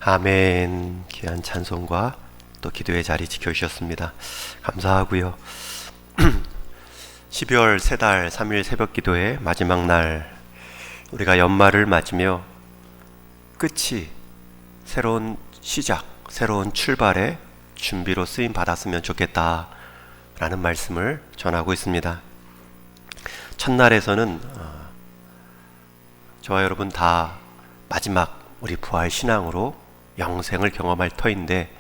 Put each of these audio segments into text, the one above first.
아멘. 귀한 찬송과 또 기도의 자리 지켜주셨습니다. 감사하고요. 12월 세 달 3일 새벽 기도의 마지막 날, 우리가 연말을 맞으며 끝이 새로운 시작, 새로운 출발의 준비로 쓰임 받았으면 좋겠다 라는 말씀을 전하고 있습니다. 첫날에서는 저와 여러분 다 마지막 우리 부활 신앙으로 영생을 경험할 터인데,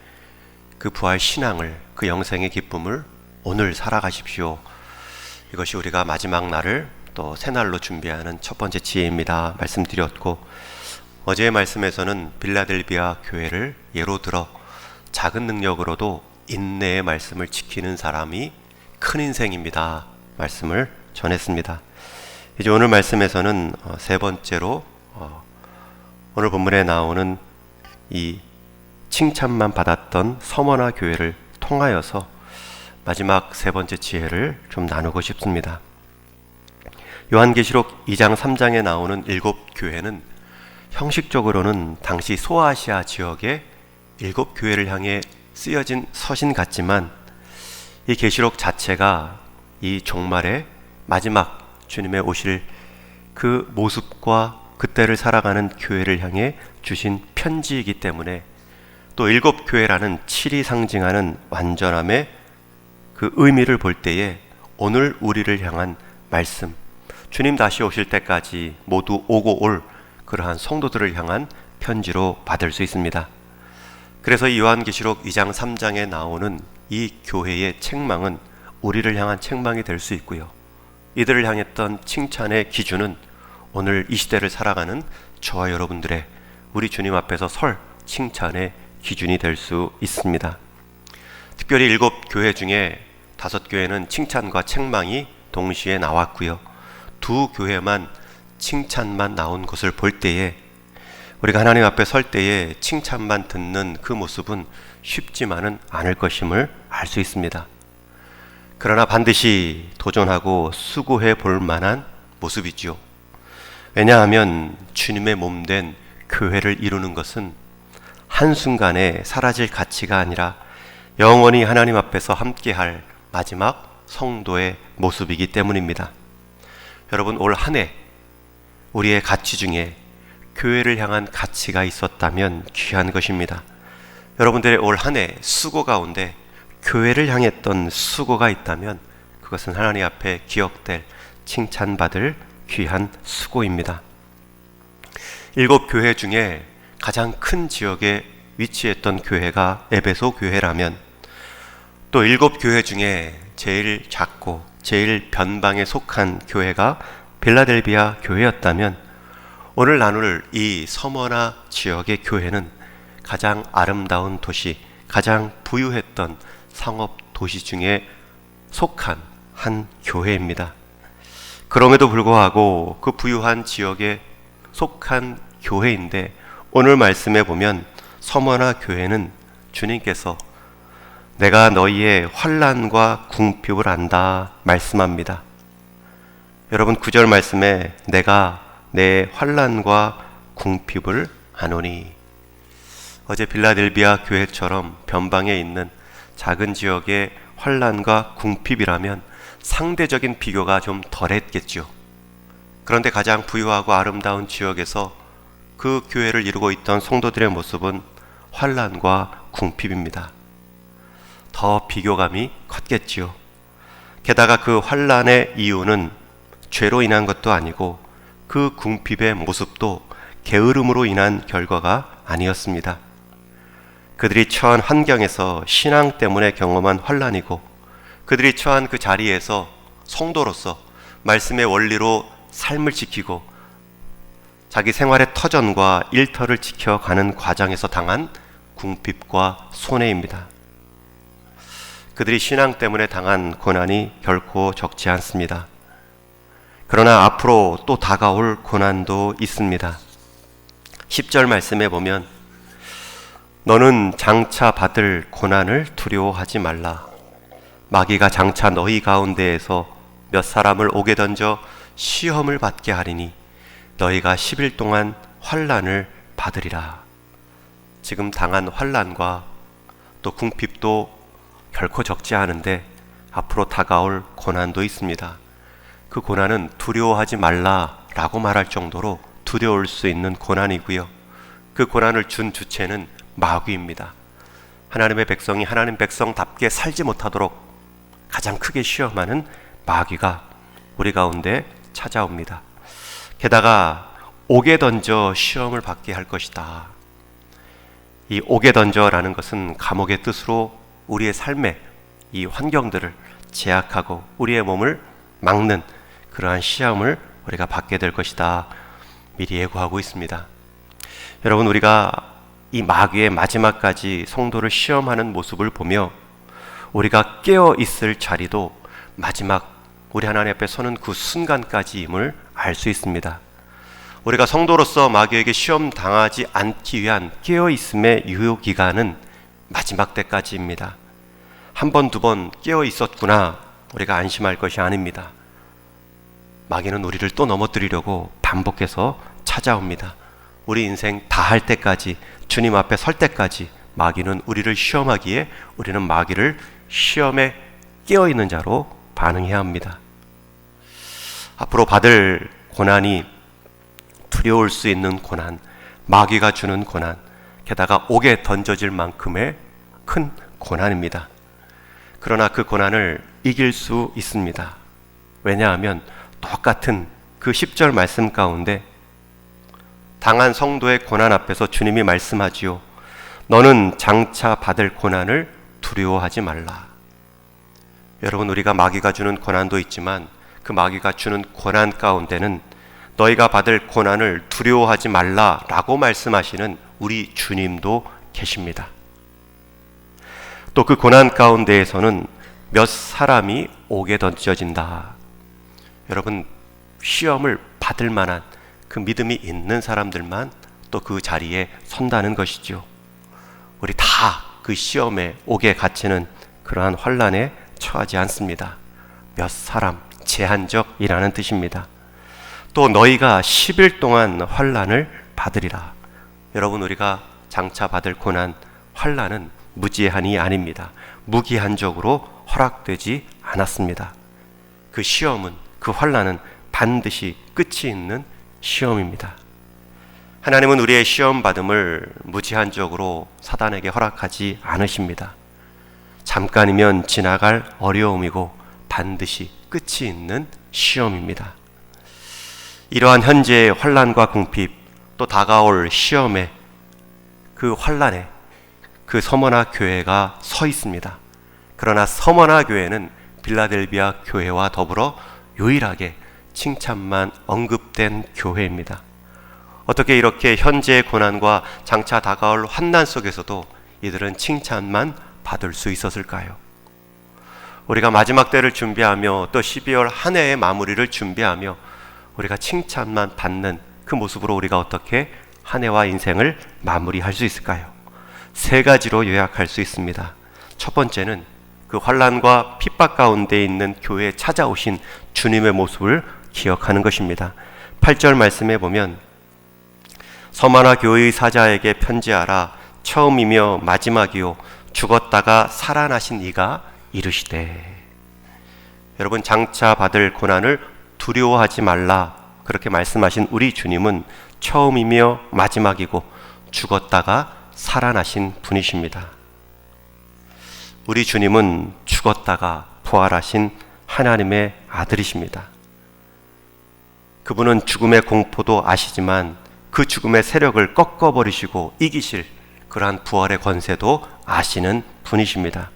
그 부활 신앙을, 그 영생의 기쁨을 오늘 살아가십시오. 이것이 우리가 마지막 날을 또 새날로 준비하는 첫 번째 지혜입니다 말씀드렸고, 어제의 말씀에서는 빌라델비아 교회를 예로 들어 작은 능력으로도 인내의 말씀을 지키는 사람이 큰 인생입니다 말씀을 전했습니다. 이제 오늘 말씀에서는 세 번째로 오늘 본문에 나오는 이 칭찬만 받았던 서머나 교회를 통하여서 마지막 세 번째 지혜를 좀 나누고 싶습니다. 요한계시록 2장 3장에 나오는 7교회는 형식적으로는 당시 소아시아 지역의 7교회를 향해 쓰여진 서신 같지만, 이 계시록 자체가 이 종말의 마지막 주님의 오실 그 모습과 그때를 살아가는 교회를 향해 주신 편지이기 때문에, 또 7교회라는 7이 상징하는 완전함의 그 의미를 볼 때에 오늘 우리를 향한 말씀, 주님 다시 오실 때까지 모두 오고 올 그러한 성도들을 향한 편지로 받을 수 있습니다. 그래서 이 요한계시록 2장 3장에 나오는 이 교회의 책망은 우리를 향한 책망이 될 수 있고요, 이들을 향했던 칭찬의 기준은 오늘 이 시대를 살아가는 저와 여러분들의 우리 주님 앞에서 설 칭찬의 기준이 될 수 있습니다. 특별히 7교회 중에 5교회는 칭찬과 책망이 동시에 나왔고요, 2교회만 칭찬만 나온 것을 볼 때에, 우리가 하나님 앞에 설 때에 칭찬만 듣는 그 모습은 쉽지만은 않을 것임을 알 수 있습니다. 그러나 반드시 도전하고 수고해 볼 만한 모습이지요. 왜냐하면 주님의 몸된 교회를 이루는 것은 한순간에 사라질 가치가 아니라 영원히 하나님 앞에서 함께할 마지막 성도의 모습이기 때문입니다. 여러분, 올 한 해 우리의 가치 중에 교회를 향한 가치가 있었다면 귀한 것입니다. 여러분들의 올 한 해 수고 가운데 교회를 향했던 수고가 있다면 그것은 하나님 앞에 기억될, 칭찬받을 귀한 수고입니다. 7교회 중에 가장 큰 지역에 위치했던 교회가 에베소 교회라면, 또 7교회 중에 제일 작고 제일 변방에 속한 교회가 빌라델비아 교회였다면, 오늘 나눌 이 서머나 지역의 교회는 가장 아름다운 도시, 가장 부유했던 상업 도시 중에 속한 한 교회입니다. 그럼에도 불구하고 그 부유한 지역에 속한 교회인데, 오늘 말씀에 보면 서머나 교회는 주님께서 내가 너희의 환난과 궁핍을 안다 말씀합니다. 여러분, 9절 말씀에 내가 내 환난과 궁핍을 아노니, 어제 빌라델비아 교회처럼 변방에 있는 작은 지역의 환난과 궁핍이라면 상대적인 비교가 좀 덜했겠죠. 그런데 가장 부유하고 아름다운 지역에서 그 교회를 이루고 있던 성도들의 모습은 환난과 궁핍입니다. 더 비교감이 컸겠지요. 게다가 그 환난의 이유는 죄로 인한 것도 아니고, 그 궁핍의 모습도 게으름으로 인한 결과가 아니었습니다. 그들이 처한 환경에서 신앙 때문에 경험한 환난이고, 그들이 처한 그 자리에서 성도로서 말씀의 원리로 삶을 지키고 자기 생활의 터전과 일터를 지켜가는 과정에서 당한 궁핍과 손해입니다. 그들이 신앙 때문에 당한 고난이 결코 적지 않습니다. 그러나 앞으로 또 다가올 고난도 있습니다. 10절 말씀에 보면 너는 장차 받을 고난을 두려워하지 말라. 마귀가 장차 너희 가운데에서 몇 사람을 옥에 던져 시험을 받게 하리니 너희가 10일 동안 환난을 받으리라. 지금 당한 환난과 또 궁핍도 결코 적지 않은데 앞으로 다가올 고난도 있습니다. 그 고난은 두려워하지 말라라고 말할 정도로 두려울 수 있는 고난이고요. 그 고난을 준 주체는 마귀입니다. 하나님의 백성이 하나님 백성답게 살지 못하도록 가장 크게 시험하는 마귀가 우리 가운데 찾아옵니다. 게다가 옥에 던져 시험을 받게 할 것이다. 이 옥에 던져라는 것은 감옥의 뜻으로 우리의 삶의 이 환경들을 제약하고 우리의 몸을 막는 그러한 시험을 우리가 받게 될 것이다. 미리 예고하고 있습니다. 여러분, 우리가 이 마귀의 마지막까지 성도를 시험하는 모습을 보며 우리가 깨어 있을 자리도 마지막 우리 하나님 앞에 서는 그 순간까지임을 알 수 있습니다. 우리가 성도로서 마귀에게 시험 당하지 않기 위한 깨어 있음의 유효 기간은 마지막 때까지입니다. 한 번, 두 번 깨어 있었구나 우리가 안심할 것이 아닙니다. 마귀는 우리를 또 넘어뜨리려고 반복해서 찾아옵니다. 우리 인생 다 할 때까지, 주님 앞에 설 때까지 마귀는 우리를 시험하기에 우리는 마귀를 시험에 깨어있는 자로 반응해야 합니다. 앞으로 받을 고난이 두려울 수 있는 고난, 마귀가 주는 고난, 게다가 옥에 던져질 만큼의 큰 고난입니다. 그러나 그 고난을 이길 수 있습니다. 왜냐하면 똑같은 그 10절 말씀 가운데 당한 성도의 고난 앞에서 주님이 말씀하지요. 너는 장차 받을 고난을 두려워하지 말라. 여러분, 우리가 마귀가 주는 고난도 있지만 그 마귀가 주는 고난 가운데는 너희가 받을 고난을 두려워하지 말라라고 말씀하시는 우리 주님도 계십니다. 또 그 고난 가운데에서는 몇 사람이 옥에 던져진다. 여러분, 시험을 받을 만한 그 믿음이 있는 사람들만 또 그 자리에 선다는 것이죠. 우리 다 그 시험에 옥에 갇히는 그러한 환난에 처하지 않습니다. 몇 사람, 제한적이라는 뜻입니다. 또 너희가 10일 동안 환난을 받으리라. 여러분, 우리가 장차 받을 고난, 환난은 무제한이 아닙니다. 무기한적으로 허락되지 않았습니다. 그 시험은, 그 환난은 반드시 끝이 있는 시험입니다. 하나님은 우리의 시험 받음을 무제한적으로 사단에게 허락하지 않으십니다. 잠깐이면 지나갈 어려움이고 반드시 끝이 있는 시험입니다. 이러한 현재의 환난과 궁핍, 또 다가올 시험에, 그 환난에 그 서머나 교회가 서 있습니다. 그러나 서머나 교회는 빌라델비아 교회와 더불어 유일하게 칭찬만 언급된 교회입니다. 어떻게 이렇게 현재의 고난과 장차 다가올 환난 속에서도 이들은 칭찬만 받을 수 있었을까요? 우리가 마지막 때를 준비하며 또 12월 한 해의 마무리를 준비하며 우리가 칭찬만 받는 그 모습으로 우리가 어떻게 한 해와 인생을 마무리할 수 있을까요? 세 가지로 요약할 수 있습니다. 첫 번째는 그 환난과 핍박 가운데 있는 교회에 찾아오신 주님의 모습을 기억하는 것입니다. 8절 말씀에 보면 서머나 교회의 사자에게 편지하라. 처음이며 마지막이요 죽었다가 살아나신 이가 이르시되. 여러분, 장차 받을 고난을 두려워하지 말라 그렇게 말씀하신 우리 주님은 처음이며 마지막이고 죽었다가 살아나신 분이십니다. 우리 주님은 죽었다가 부활하신 하나님의 아들이십니다. 그분은 죽음의 공포도 아시지만 그 죽음의 세력을 꺾어버리시고 이기실 그러한 부활의 권세도 아시는 분이십니다.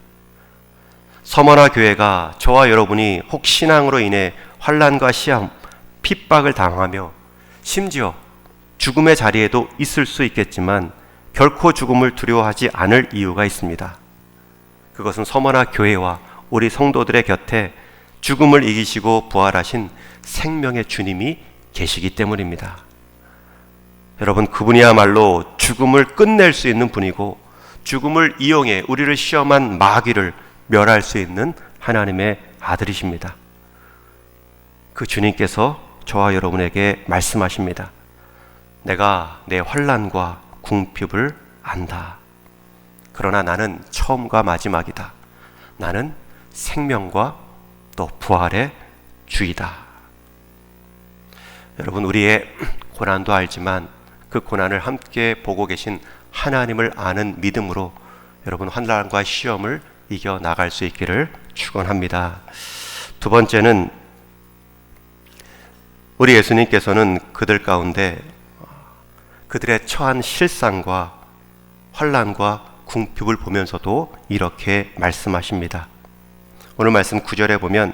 서머나 교회가 저와 여러분이 혹 신앙으로 인해 환난과 시험, 핍박을 당하며 심지어 죽음의 자리에도 있을 수 있겠지만 결코 죽음을 두려워하지 않을 이유가 있습니다. 그것은 서머나 교회와 우리 성도들의 곁에 죽음을 이기시고 부활하신 생명의 주님이 계시기 때문입니다. 여러분, 그분이야말로 죽음을 끝낼 수 있는 분이고 죽음을 이용해 우리를 시험한 마귀를 멸할 수 있는 하나님의 아들이십니다. 그 주님께서 저와 여러분에게 말씀하십니다. 내가 내 환난과 궁핍을 안다. 그러나 나는 처음과 마지막이다. 나는 생명과 또 부활의 주이다. 여러분, 우리의 고난도 알지만 그 고난을 함께 보고 계신 하나님을 아는 믿음으로 여러분, 환난과 시험을 이겨 나갈 수 있기를 축원합니다. 두 번째는 우리 예수님께서는 그들 가운데 그들의 처한 실상과 환난과 궁핍을 보면서도 이렇게 말씀하십니다. 오늘 말씀 9절에 보면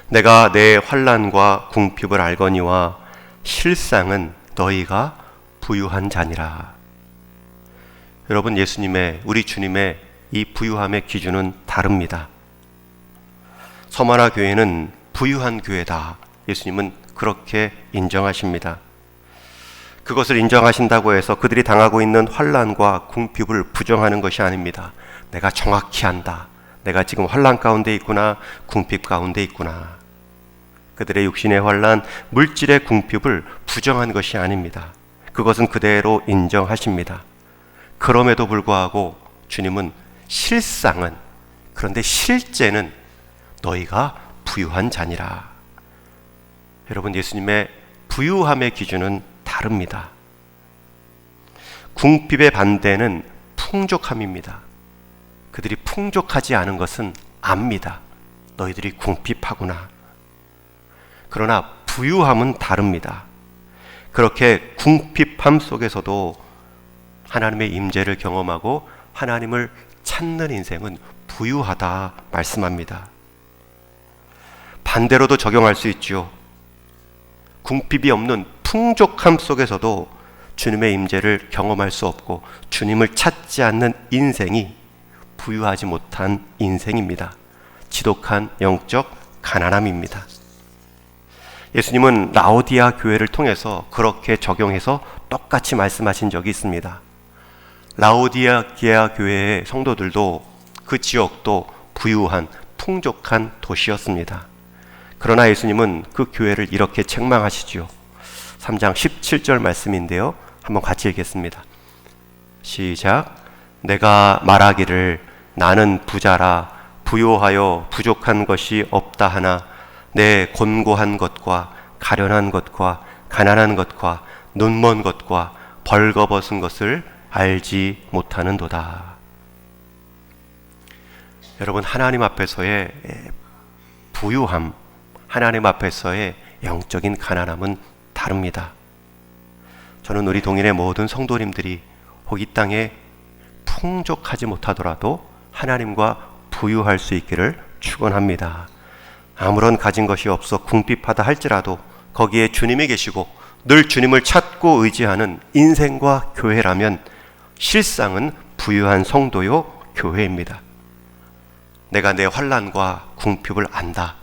내가 내 환난과 궁핍을 알거니와 실상은 너희가 부유한 자니라. 여러분, 예수님의, 우리 주님의 이 부유함의 기준은 다릅니다. 서머나 교회는 부유한 교회다. 예수님은 그렇게 인정하십니다. 그것을 인정하신다고 해서 그들이 당하고 있는 환난과 궁핍을 부정하는 것이 아닙니다. 내가 정확히 안다. 내가 지금 환난 가운데 있구나, 궁핍 가운데 있구나. 그들의 육신의 환난, 물질의 궁핍을 부정한 것이 아닙니다. 그것은 그대로 인정하십니다. 그럼에도 불구하고 주님은 실상은, 그런데 실제는 너희가 부유한 자니라. 여러분, 예수님의 부유함의 기준은 다릅니다. 궁핍의 반대는 풍족함입니다. 그들이 풍족하지 않은 것은 압니다. 너희들이 궁핍하구나. 그러나 부유함은 다릅니다. 그렇게 궁핍함 속에서도 하나님의 임재를 경험하고 하나님을 찾는 인생은 부유하다 말씀합니다. 반대로도 적용할 수 있죠. 궁핍이 없는 풍족함 속에서도 주님의 임재를 경험할 수 없고 주님을 찾지 않는 인생이 부유하지 못한 인생입니다. 지독한 영적 가난함입니다. 예수님은 라오디아 교회를 통해서 그렇게 적용해서 똑같이 말씀하신 적이 있습니다. 라오디아 교회의 성도들도 그 지역도 부유한 풍족한 도시였습니다. 그러나 예수님은 그 교회를 이렇게 책망하시죠. 3장 17절 말씀인데요, 한번 같이 읽겠습니다. 시작. 내가 말하기를 나는 부자라 부요하여 부족한 것이 없다 하나 내 곤고한 것과 가련한 것과 가난한 것과 눈먼 것과 벌거벗은 것을 알지 못하는도다. 여러분, 하나님 앞에서의 부유함, 하나님 앞에서의 영적인 가난함은 다릅니다. 저는 우리 동일의 모든 성도님들이 혹 이 땅에 풍족하지 못하더라도 하나님과 부유할 수 있기를 축원합니다. 아무런 가진 것이 없어 궁핍하다 할지라도 거기에 주님이 계시고 늘 주님을 찾고 의지하는 인생과 교회라면 실상은 부유한 성도요 교회입니다. 내가 내 환난과 궁핍을 안다.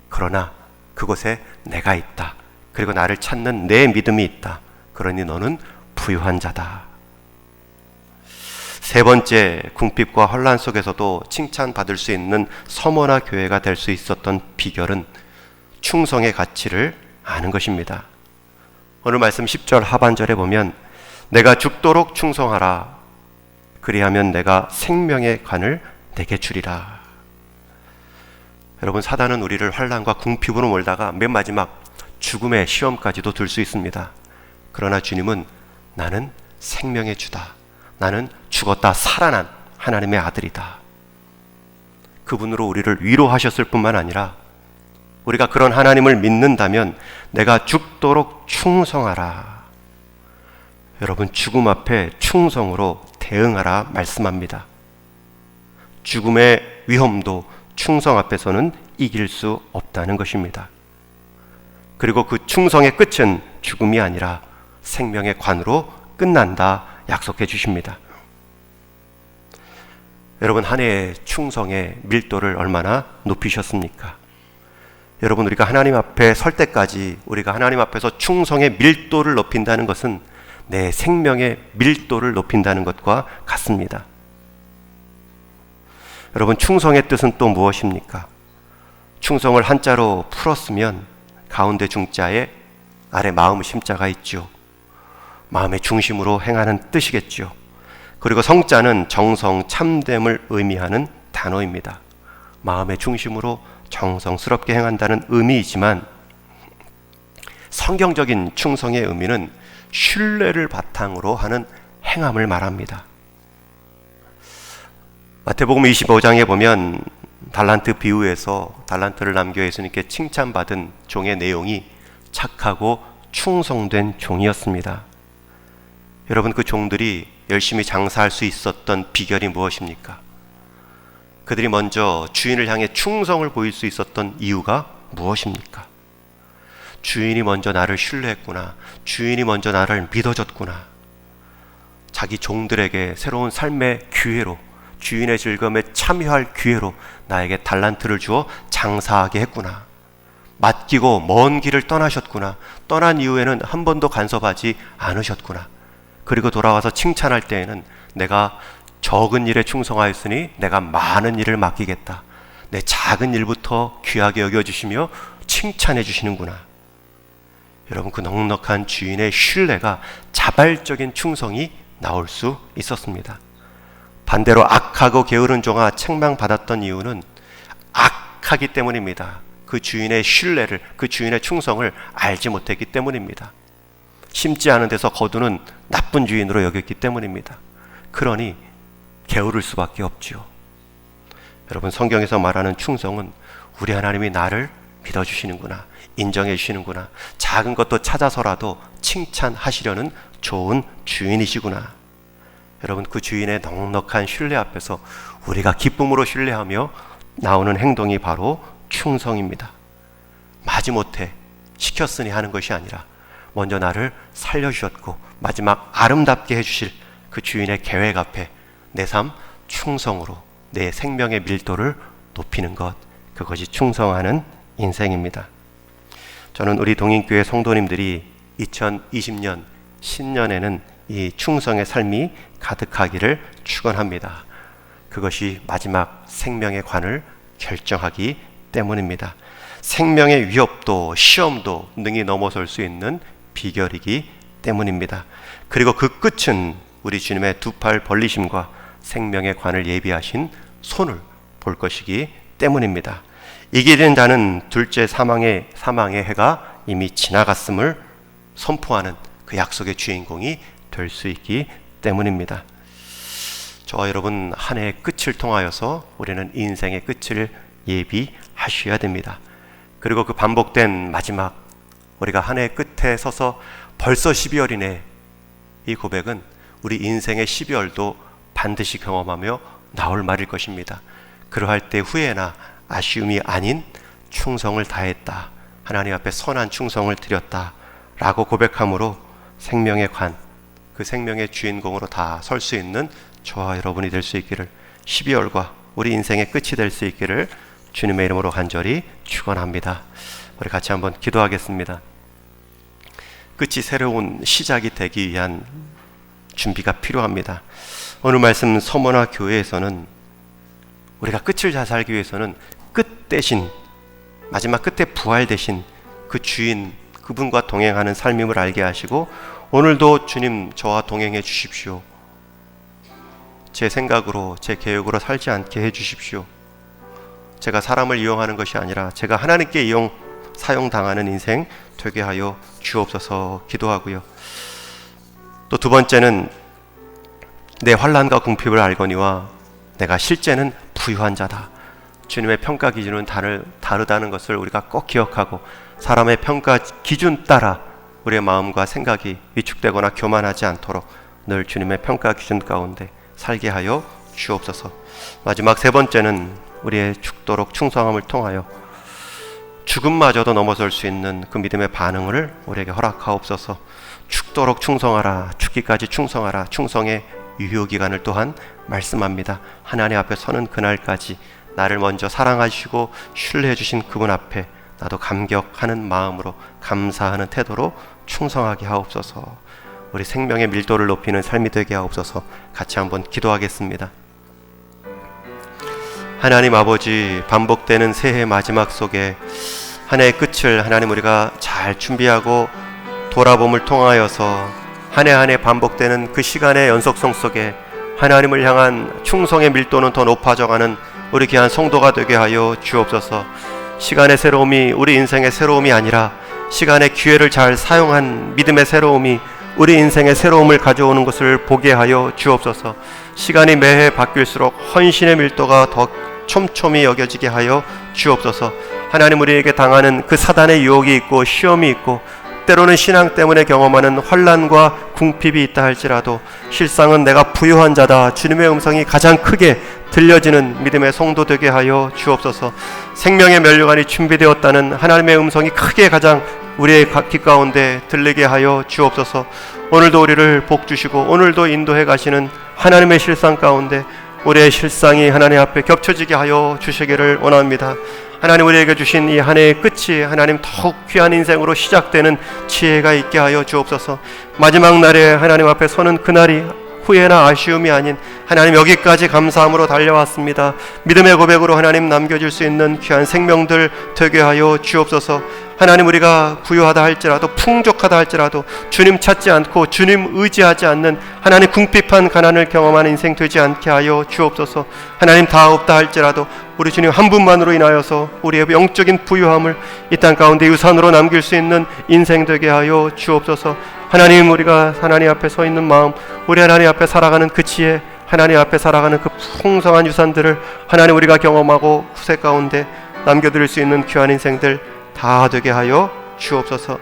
그러나 그곳에 내가 있다. 그리고 나를 찾는 내 믿음이 있다. 그러니 너는 부유한 자다. 세 번째, 궁핍과 환난 속에서도 칭찬받을 수 있는 서머나 교회가 될 수 있었던 비결은 충성의 가치를 아는 것입니다. 오늘 말씀 10절 하반절에 보면 내가 죽도록 충성하라. 그리하면 내가 생명의 관을 내게 주리라. 여러분, 사단은 우리를 환난과 궁핍으로 몰다가 맨 마지막 죽음의 시험까지도 들 수 있습니다. 그러나 주님은 나는 생명의 주다. 나는 죽었다 살아난 하나님의 아들이다. 그분으로 우리를 위로하셨을 뿐만 아니라 우리가 그런 하나님을 믿는다면 내가 죽도록 충성하라. 여러분, 죽음 앞에 충성으로 대응하라 말씀합니다. 죽음의 위험도 충성 앞에서는 이길 수 없다는 것입니다. 그리고 그 충성의 끝은 죽음이 아니라 생명의 관으로 끝난다 약속해 주십니다. 여러분, 한 해의 충성의 밀도를 얼마나 높이셨습니까? 여러분, 우리가 하나님 앞에 설 때까지 우리가 하나님 앞에서 충성의 밀도를 높인다는 것은 내 생명의 밀도를 높인다는 것과 같습니다. 여러분, 충성의 뜻은 또 무엇입니까? 충성을 한자로 풀었으면 가운데 중자에 아래 마음 심자가 있죠. 마음의 중심으로 행하는 뜻이겠죠. 그리고 성자는 정성, 참됨을 의미하는 단어입니다. 마음의 중심으로 정성스럽게 행한다는 의미이지만 성경적인 충성의 의미는 신뢰를 바탕으로 하는 행함을 말합니다. 마태복음 25장에 보면 달란트 비유에서 달란트를 남겨 예수님께 칭찬받은 종의 내용이 착하고 충성된 종이었습니다. 여러분, 그 종들이 열심히 장사할 수 있었던 비결이 무엇입니까? 그들이 먼저 주인을 향해 충성을 보일 수 있었던 이유가 무엇입니까? 주인이 먼저 나를 신뢰했구나. 주인이 먼저 나를 믿어줬구나. 자기 종들에게 새로운 삶의 기회로, 주인의 즐거움에 참여할 기회로 나에게 달란트를 주어 장사하게 했구나. 맡기고 먼 길을 떠나셨구나. 떠난 이후에는 한 번도 간섭하지 않으셨구나. 그리고 돌아와서 칭찬할 때에는 내가 적은 일에 충성하였으니 내가 많은 일을 맡기겠다. 내 작은 일부터 귀하게 여겨주시며 칭찬해 주시는구나. 여러분, 그 넉넉한 주인의 신뢰가 자발적인 충성이 나올 수 있었습니다. 반대로 악하고 게으른 종아 책망받았던 이유는 악하기 때문입니다. 그 주인의 신뢰를, 그 주인의 충성을 알지 못했기 때문입니다. 심지 않은 데서 거두는 나쁜 주인으로 여겼기 때문입니다. 그러니 게으를 수밖에 없지요. 여러분, 성경에서 말하는 충성은 우리 하나님이 나를 믿어주시는구나, 인정해 주시는구나, 작은 것도 찾아서라도 칭찬하시려는 좋은 주인이시구나. 여러분, 그 주인의 넉넉한 신뢰 앞에서 우리가 기쁨으로 신뢰하며 나오는 행동이 바로 충성입니다. 마지못해 시켰으니 하는 것이 아니라 먼저 나를 살려주셨고 마지막 아름답게 해주실 그 주인의 계획 앞에 내 삶 충성으로 내 생명의 밀도를 높이는 것, 그것이 충성하는 인생입니다. 저는 우리 동인교회 성도님들이 2020년 신년에는 이 충성의 삶이 가득하기를 축원합니다. 그것이 마지막 생명의 관을 결정하기 때문입니다. 생명의 위협도 시험도 능히 넘어설 수 있는 비결이기 때문입니다. 그리고 그 끝은 우리 주님의 두 팔 벌리심과 생명의 관을 예비하신 손을 볼 것이기 때문입니다. 이기는 자는 둘째 사망의 해가 이미 지나갔음을 선포하는 그 약속의 주인공이 될 수 있기 때문입니다. 저와 여러분, 한 해의 끝을 통하여서 우리는 인생의 끝을 예비하셔야 됩니다. 그리고 그 반복된 마지막, 우리가 한 해의 끝에 서서 벌써 12월이네, 이 고백은 우리 인생의 12월도 반드시 경험하며 나올 말일 것입니다. 그러할 때 후회나 아쉬움이 아닌 충성을 다했다, 하나님 앞에 선한 충성을 드렸다 라고 고백함으로 생명의 관, 그 생명의 주인공으로 다 설 수 있는 저와 여러분이 될 수 있기를, 12월과 우리 인생의 끝이 될 수 있기를 주님의 이름으로 간절히 축원합니다. 우리 같이 한번 기도하겠습니다. 끝이 새로운 시작이 되기 위한 준비가 필요합니다. 오늘 말씀 서머나 교회에서는 우리가 끝을 잘 살기 위해서는 끝 대신, 마지막 끝에 부활 대신 그 주인, 그분과 동행하는 삶임을 알게 하시고, 오늘도 주님 저와 동행해 주십시오. 제 생각으로, 제 계획으로 살지 않게 해 주십시오. 제가 사람을 이용하는 것이 아니라 제가 하나님께 사용당하는 인생 되게 하여 주옵소서 기도하고요. 또 두 번째는 내 환난과 궁핍을 알거니와 내가 실제는 부유한 자다. 주님의 평가 기준은 다르다는 것을 우리가 꼭 기억하고, 사람의 평가 기준 따라 우리의 마음과 생각이 위축되거나 교만하지 않도록 늘 주님의 평가 기준 가운데 살게 하여 주옵소서. 마지막 세 번째는 우리의 죽도록 충성함을 통하여 죽음마저도 넘어설 수 있는 그 믿음의 반응을 우리에게 허락하옵소서. 죽도록 충성하라, 죽기까지 충성하라. 충성의 유효기간을 또한 말씀합니다. 하나님 앞에 서는 그날까지 나를 먼저 사랑하시고 신뢰해 주신 그분 앞에 나도 감격하는 마음으로, 감사하는 태도로 충성하게 하옵소서. 우리 생명의 밀도를 높이는 삶이 되게 하옵소서. 같이 한번 기도하겠습니다. 하나님 아버지, 반복되는 새해 마지막 속에 한 해의 끝을 하나님 우리가 잘 준비하고 돌아봄을 통하여서 한 해 한 해 반복되는 그 시간의 연속성 속에 하나님을 향한 충성의 밀도는 더 높아져가는 우리 귀한 성도가 되게 하여 주옵소서. 시간의 새로움이 우리 인생의 새로움이 아니라 시간의 기회를 잘 사용한 믿음의 새로움이 우리 인생의 새로움을 가져오는 것을 보게 하여 주옵소서. 시간이 매해 바뀔수록 헌신의 밀도가 더 촘촘히 여겨지게 하여 주옵소서. 하나님, 우리에게 당하는 그 사단의 유혹이 있고 시험이 있고 때로는 신앙 때문에 경험하는 환난과 궁핍이 있다 할지라도 실상은 내가 부유한 자다, 주님의 음성이 가장 크게 들려지는 믿음의 성도 되게 하여 주옵소서. 생명의 면류관이 준비되었다는 하나님의 음성이 크게 가장 우리의 귀 가운데 들리게 하여 주옵소서. 오늘도 우리를 복주시고 오늘도 인도해 가시는 하나님의 실상 가운데 우리의 실상이 하나님 앞에 겹쳐지게 하여 주시기를 원합니다. 하나님, 우리에게 주신 이 한 해의 끝이 하나님 더욱 귀한 인생으로 시작되는 지혜가 있게 하여 주옵소서. 마지막 날에 하나님 앞에 서는 그날이 후회나 아쉬움이 아닌 하나님, 여기까지 감사함으로 달려왔습니다. 믿음의 고백으로 하나님 남겨질 수 있는 귀한 생명들 되게 하여 주옵소서. 하나님, 우리가 부유하다 할지라도 풍족하다 할지라도 주님 찾지 않고 주님 의지하지 않는 하나님 궁핍한 가난을 경험하는 인생 되지 않게 하여 주옵소서. 하나님, 다 없다 할지라도 우리 주님 한 분만으로 인하여서 우리의 영적인 부유함을 이 땅 가운데 유산으로 남길 수 있는 인생 되게 하여 주옵소서. 하나님, 우리가 하나님 앞에 서 있는 마음, 우리 하나님 앞에 살아가는 그 지혜, 하나님 앞에 살아가는 그 풍성한 유산들을 하나님 우리가 경험하고 후세 가운데 남겨드릴 수 있는 귀한 인생들 다 되게 하여 주옵소서.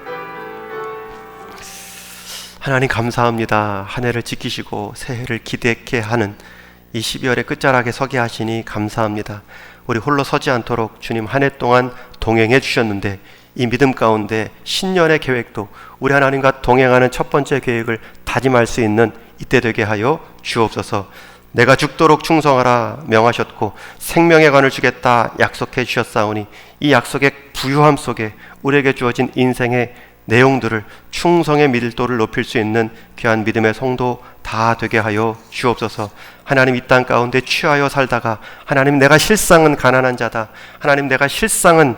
하나님, 감사합니다. 한 해를 지키시고 새해를 기대케 하는 이 12월의 끝자락에 서게 하시니 감사합니다. 우리 홀로 서지 않도록 주님 한 해 동안 동행해 주셨는데 이 믿음 가운데 신년의 계획도 우리 하나님과 동행하는 첫 번째 계획을 다짐할 수 있는 이때 되게 하여 주옵소서. 내가 죽도록 충성하라 명하셨고 생명의 관을 주겠다 약속해 주셨사오니 이 약속의 부유함 속에 우리에게 주어진 인생의 내용들을 충성의 밀도를 높일 수 있는 귀한 믿음의 성도 다 되게 하여 주옵소서. 하나님, 이 땅 가운데 취하여 살다가 하나님, 내가 실상은 가난한 자다, 하나님, 내가 실상은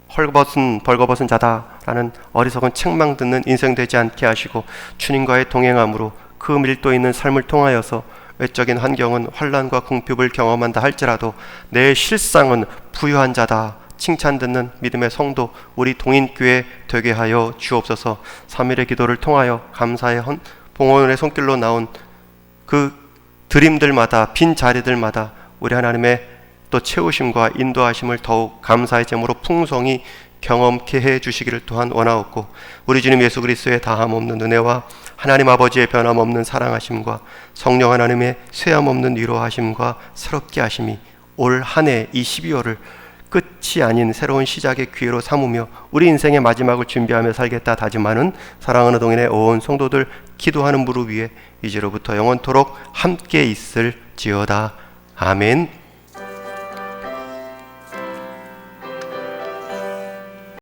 벌거벗은 자다라는 어리석은 책망 듣는 인생 되지 않게 하시고 주님과의 동행함으로 그 밀도 있는 삶을 통하여서 외적인 환경은 환난과 궁핍을 경험한다 할지라도 내 실상은 부유한 자다 칭찬 듣는 믿음의 성도 우리 동인교회 되게 하여 주옵소서. 3일의 기도를 통하여 감사의 봉헌의 손길로 나온 그 드림들마다 빈 자리들마다 우리 하나님의 또 채우심과 인도하심을 더욱 감사의 제물로 풍성히 경험케 해 주시기를 또한 원하옵고 우리 주님 예수 그리스도의 다함없는 은혜와 하나님 아버지의 변함없는 사랑하심과 성령 하나님의 쇠함없는 위로하심과 새롭게 하심이 올 한 해 이 12월을 끝이 아닌 새로운 시작의 기회로 삼으며 우리 인생의 마지막을 준비하며 살겠다 다짐하는 사랑하는 동인의 온 성도들 기도하는 무릎 위에 이제로부터 영원토록 함께 있을지어다. 아멘.